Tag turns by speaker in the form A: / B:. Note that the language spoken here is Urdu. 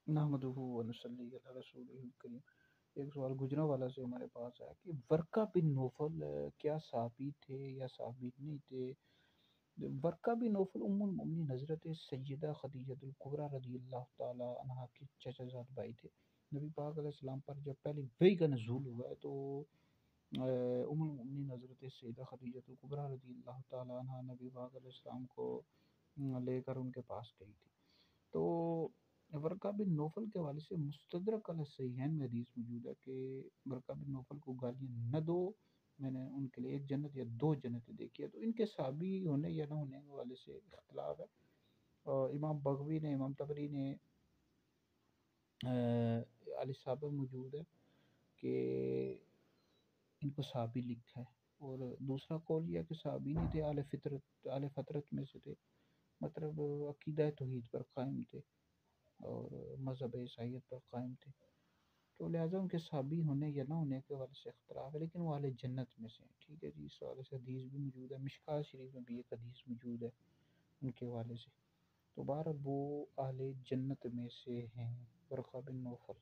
A: نحمدہ و نصلی علی رسولہ الکریم۔ ایک سوال گجرا والا سے ہمارے پاس ہے کہ ورقہ بن نوفل کیا صحابی تھے یا صحابی نہیں تھے؟ ورقہ بن نوفل ام المؤمنین حضرت سیدہ خدیجہ الکبریٰ رضی اللہ تعالی عنہا کے چچا زاد بھائی تھے۔ نبی پاک علیہ السلام پر جب پہلی وحی کا نزول ہوا ہے تو ام المؤمنین حضرت سیدہ خدیجہ الکبریٰ رضی اللہ تعالی عنہا نبی پاک علیہ السلام کو لے کر ان کے پاس گئی تھی۔ تو ورقہ بن نوفل کے حوالے سے مستدرک علی صحیحین میں حدیث موجود ہے کہ ورقہ بن نوفل کو گالیاں نہ دو، میں نے ان کے لیے ایک جنت یا دو جنتیں دیکھی ہے۔ تو ان کے صحابی ہونے یا نہ ہونے کے حوالے سے اختلاف ہے، اور امام بغوی نے، امام طبری نے علی صاحب موجود ہے کہ ان کو صحابی لکھا ہے، اور دوسرا قول یہ ہے کہ صحابی نہیں تھے، اہل فطرت، اہل فطرت میں سے تھے، مطلب عقیدہ توحید پر قائم تھے اور مذہب عیسائیت پر قائم تھے۔ تو لہٰذا ان کے صحابی ہونے یا نہ ہونے کے حوالے سے اختلاف ہے، لیکن وہ اہل جنت میں سے ہیں۔ ٹھیک ہے جی، اس حوالے سے حدیث بھی موجود ہے، مشکوٰۃ شریف میں بھی ایک حدیث موجود ہے ان کے حوالے سے۔ تو بہرحال وہ اہل جنت میں سے ہیں، ورقہ بن نوفل۔